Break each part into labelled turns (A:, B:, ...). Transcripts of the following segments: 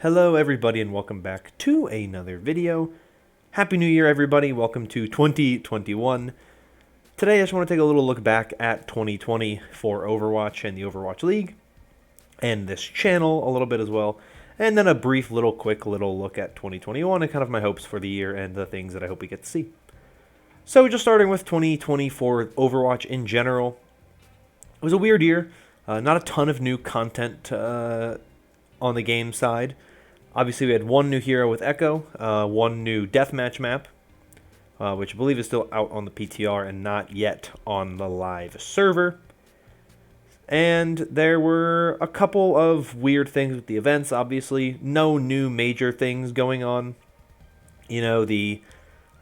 A: Hello everybody and welcome back to another video. Happy New Year everybody, welcome to 2021. Today I just want to take a little look back at 2020 for Overwatch and the Overwatch League, and this channel a little bit as well, and then a brief quick little look at 2021 and kind of my hopes for the year and the things that I hope we get to see. So just starting with 2020 for Overwatch in general, it was a weird year, not a ton of new content on the game side. Obviously, we had one new hero with Echo, one new deathmatch map, which I believe is still out on the PTR and not yet on the live server. And there were a couple of weird things with the events, obviously. No new major things going on. You know, the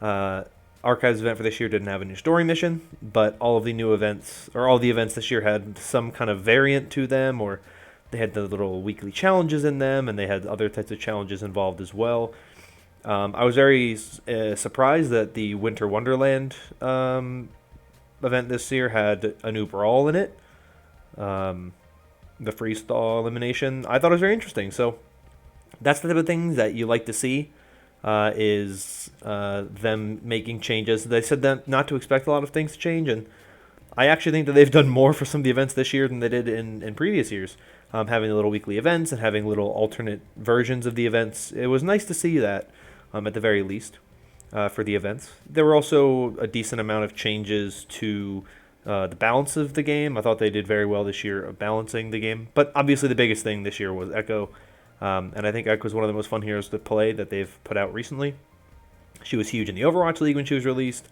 A: Archives event for this year didn't have a new story mission, but all of the new events, or all the events this year had some kind of variant to them, or they had the little weekly challenges in them, and they had other types of challenges involved as well. I was very surprised that the Winter Wonderland event this year had a new brawl in it. The freeze-thaw elimination. I thought it was very interesting. So that's the type of things that you like to see, is them making changes. They said that not to expect a lot of things to change, and I actually think that they've done more for some of the events this year than they did in previous years. Having the little weekly events and having little alternate versions of the events. It was nice to see that, at the very least, for the events. There were also a decent amount of changes to the balance of the game. I thought they did very well this year of balancing the game. But obviously the biggest thing this year was Echo. And I think Echo is one of the most fun heroes to play that they've put out recently. She was huge in the Overwatch League when she was released.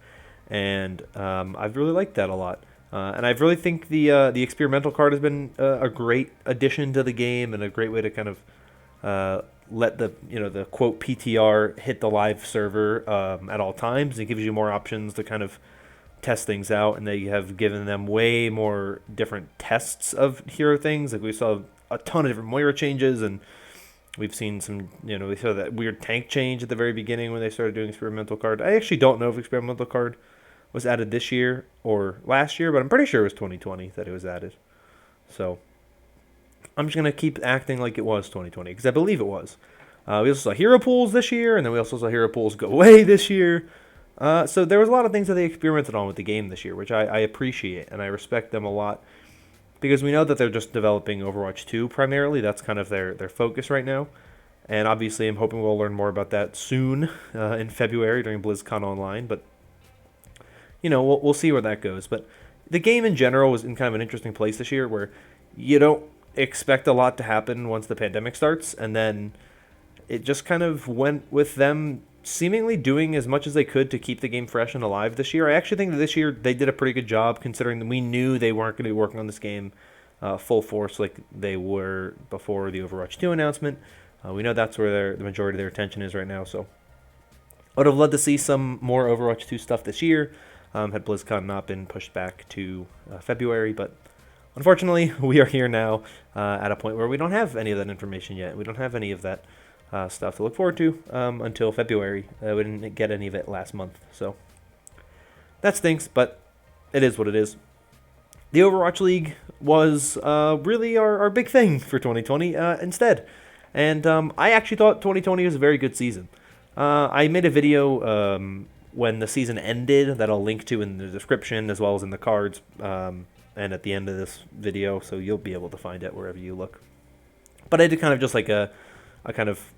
A: And I've really liked that a lot. And I really think the experimental card has been a great addition to the game and a great way to kind of let the quote PTR hit the live server at all times. It gives you more options to kind of test things out, and they have given them way more different tests of hero things. Like we saw a ton of different Moira changes, and we've seen some, we saw that weird tank change at the very beginning when they started doing experimental card. I actually don't know if experimental card was added this year or last year, but I'm pretty sure it was 2020 that it was added. So I'm just going to keep acting like it was 2020, because I believe it was. We also saw hero pools this year, and then we also saw hero pools go away this year. So there was a lot of things that they experimented on with the game this year, which I appreciate, and I respect them a lot, because we know that they're just developing Overwatch 2 primarily. That's kind of their focus right now. And obviously I'm hoping we'll learn more about that soon in February during BlizzCon Online, but we'll see where that goes. But the game in general was in kind of an interesting place this year, where you don't expect a lot to happen once the pandemic starts, and then it just kind of went with them seemingly doing as much as they could to keep the game fresh and alive this year. I actually think that this year they did a pretty good job, considering that we knew they weren't going to be working on this game full force like they were before the Overwatch 2 announcement. We know that's where the majority of their attention is right now, so I would have loved to see some more Overwatch 2 stuff this year. Had BlizzCon not been pushed back to February, but unfortunately we are here now at a point where we don't have any of that information yet. We don't have any of that stuff to look forward to until February. We didn't get any of it last month, so that stinks, but it is what it is. The Overwatch League was really our big thing for 2020 instead, and I actually thought 2020 was a very good season. I made a video when the season ended that I'll link to in the description, as well as in the cards and at the end of this video, so you'll be able to find it wherever you look. But I did kind of just like a kind of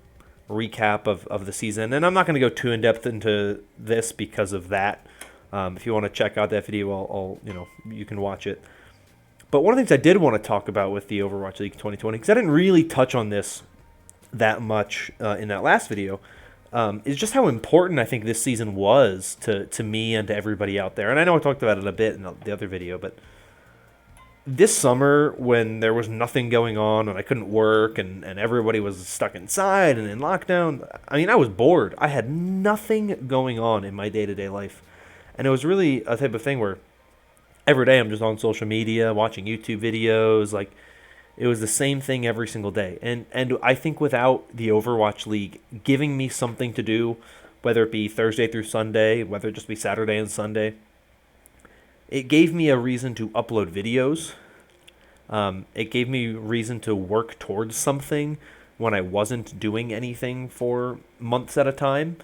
A: recap of the season, and I'm not going to go too in depth into this because of that. If you want to check out that video, you can watch it. But one of the things I did want to talk about with the Overwatch League 2020, because I didn't really touch on this that much in that last video, is just how important I think this season was to me and to everybody out there. And I know I talked about it a bit in the other video, but this summer, when there was nothing going on and I couldn't work and everybody was stuck inside and in lockdown, I mean, I was bored. I had nothing going on in my day-to-day life. And it was really a type of thing where every day I'm just on social media, watching YouTube videos, like it was the same thing every single day. And I think without the Overwatch League giving me something to do, whether it be Thursday through Sunday, whether it just be Saturday and Sunday, it gave me a reason to upload videos. It gave me reason to work towards something when I wasn't doing anything for months at a time.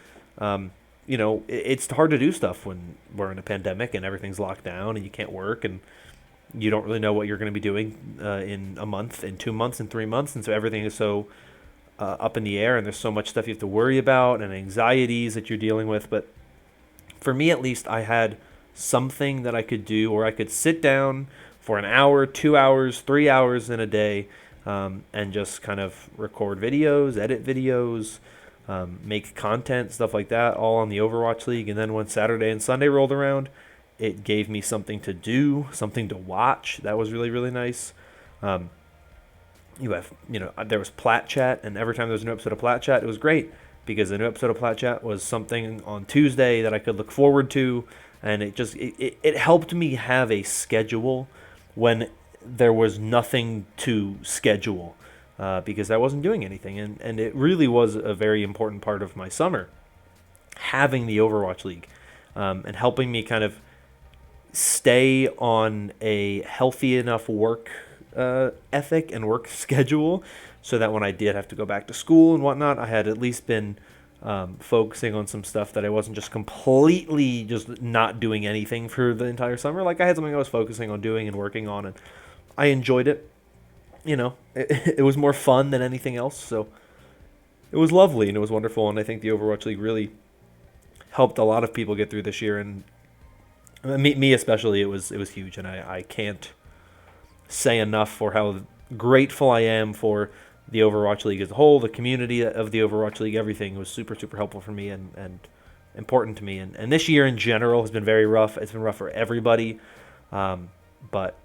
A: It's hard to do stuff when we're in a pandemic and everything's locked down and you can't work and you don't really know what you're going to be doing in a month, in 2 months, in 3 months. And so everything is so up in the air, and there's so much stuff you have to worry about and anxieties that you're dealing with. But for me, at least, I had something that I could do, or I could sit down for an hour, 2 hours, 3 hours in a day, and just kind of record videos, edit videos, make content, stuff like that, all on the Overwatch League. And then when Saturday and Sunday rolled around, it gave me something to do, something to watch. That was really, really nice. There was Plat Chat, and every time there was a new episode of Plat Chat, it was great because the new episode of Plat Chat was something on Tuesday that I could look forward to, and it helped me have a schedule when there was nothing to schedule because I wasn't doing anything, and it really was a very important part of my summer, having the Overwatch League, and helping me kind of stay on a healthy enough work ethic and work schedule so that when I did have to go back to school and whatnot, I had at least been focusing on some stuff that I wasn't just completely just not doing anything for the entire summer. Like I had something I was focusing on doing and working on, and I enjoyed it. It was more fun than anything else, so it was lovely and it was wonderful. And I think the Overwatch League really helped a lot of people get through this year, and me especially. It was huge, and I can't say enough for how grateful I am for the Overwatch League as a whole, the community of the Overwatch League. Everything was super, super helpful for me and important to me. And this year in general has been very rough. It's been rough for everybody. But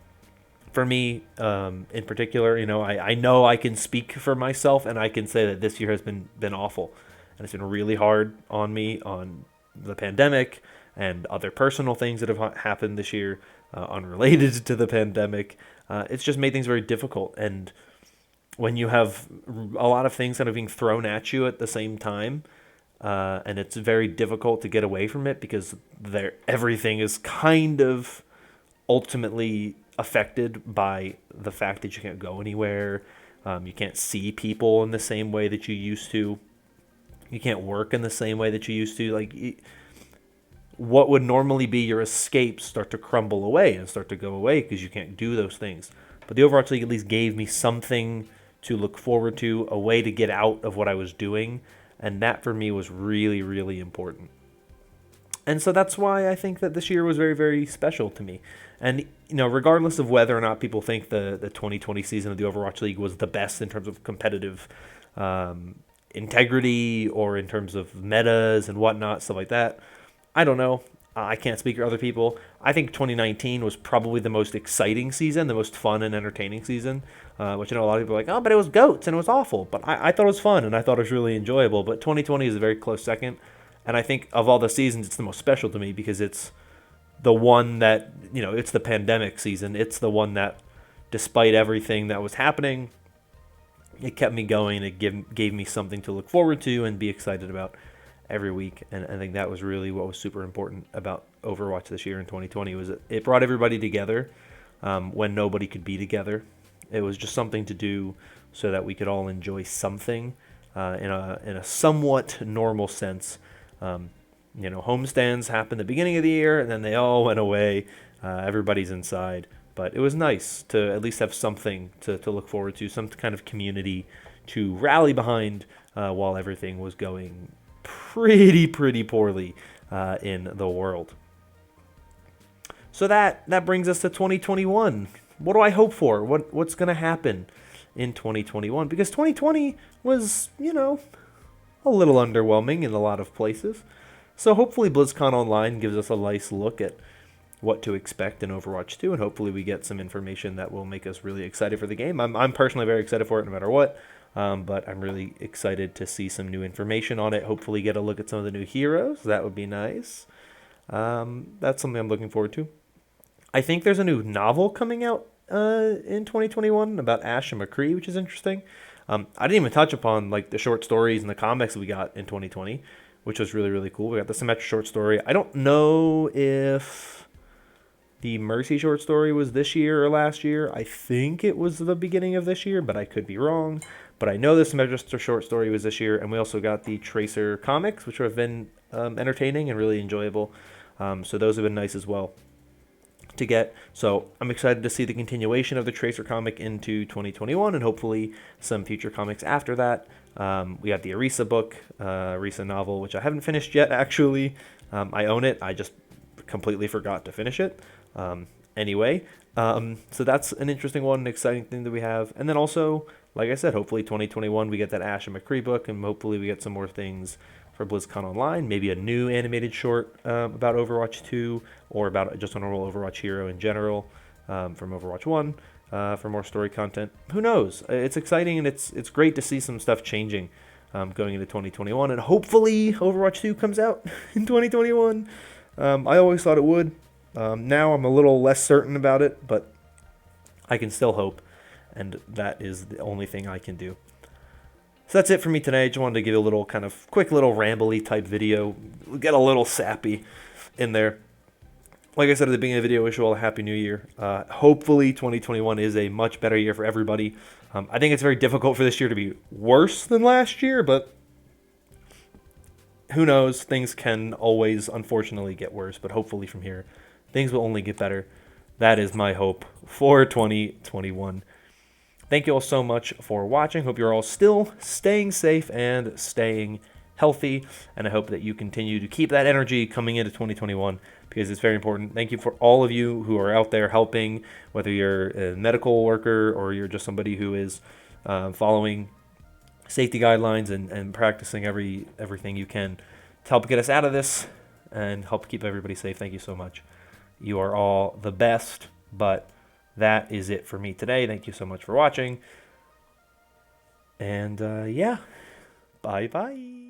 A: for me in particular, I know I can speak for myself, and I can say that this year has been awful. And it's been really hard on me, on the pandemic and other personal things that have happened this year unrelated to the pandemic. It's just made things very difficult. And when you have a lot of things kind of being thrown at you at the same time, and it's very difficult to get away from it because everything is kind of ultimately affected by the fact that you can't go anywhere. You can't see people in the same way that you used to. You can't work in the same way that you used to. What would normally be your escapes start to crumble away and start to go away because you can't do those things. But the Overwatch League at least gave me something to look forward to, a way to get out of what I was doing, and that for me was really, really important. And so that's why I think that this year was very, very special to me. And, regardless of whether or not people think the 2020 season of the Overwatch League was the best in terms of competitive integrity or in terms of metas and whatnot, stuff like that, I don't know. I can't speak for other people. I think 2019 was probably the most exciting season, the most fun and entertaining season, which I know a lot of people are like, oh, but it was GOATs and it was awful. But I thought it was fun and I thought it was really enjoyable. But 2020 is a very close second. And I think of all the seasons, it's the most special to me because it's the one that, it's the pandemic season. It's the one that, despite everything that was happening, it kept me going. It gave me something to look forward to and be excited about every week. And I think that was really what was super important about Overwatch this year in 2020 was it brought everybody together when nobody could be together. It was just something to do so that we could all enjoy something in a somewhat normal sense. Homestands happened at the beginning of the year and then they all went away. Everybody's inside, but it was nice to at least have something to look forward to, some kind of community to rally behind while everything was going pretty poorly in the world. So that brings us to 2021. What do I hope for? What's going to happen in 2021? Because 2020 was, a little underwhelming in a lot of places. So hopefully BlizzCon Online gives us a nice look at what to expect in Overwatch 2, and hopefully we get some information that will make us really excited for the game. I'm personally very excited for it no matter what. But I'm really excited to see some new information on it. Hopefully get a look at some of the new heroes. That would be nice. That's something I'm looking forward to. I think there's a new novel coming out in 2021 about Ash and McCree, which is interesting. I didn't even touch upon the short stories and the comics we got in 2020, which was really, really cool. We got the Symmetra short story. I don't know if the Mercy short story was this year or last year. I think it was the beginning of this year, but I could be wrong. But I know this Register short story was this year, and we also got the Tracer comics, which have been entertaining and really enjoyable. So those have been nice as well to get. So I'm excited to see the continuation of the Tracer comic into 2021 and hopefully some future comics after that. We got the Arisa book, Arisa novel, which I haven't finished yet, actually. I own it. I just completely forgot to finish it. Anyway, so that's an interesting one, an exciting thing that we have. And then also, like I said, hopefully 2021 we get that Ash and McCree book, and hopefully we get some more things for BlizzCon Online, maybe a new animated short about Overwatch 2, or about just a normal Overwatch hero in general from Overwatch 1 for more story content. Who knows? It's exciting, and it's great to see some stuff changing going into 2021, and hopefully Overwatch 2 comes out in 2021. I always thought it would. Now I'm a little less certain about it, but I can still hope, and that is the only thing I can do. So that's it for me today. I just wanted to give you a little kind of quick little rambly type video, get a little sappy in there. Like I said at the beginning of the video, wish you all a happy new year. Hopefully 2021 is a much better year for everybody. I think it's very difficult for this year to be worse than last year, but who knows? Things can always, unfortunately, get worse, but hopefully from here, things will only get better. That is my hope for 2021. Thank you all so much for watching. Hope you're all still staying safe and staying healthy, and I hope that you continue to keep that energy coming into 2021 because it's very important. Thank you for all of you who are out there helping, whether you're a medical worker or you're just somebody who is following safety guidelines and practicing everything you can to help get us out of this and help keep everybody safe. Thank you so much. You are all the best, but that is it for me today. Thank you so much for watching. And yeah, bye-bye.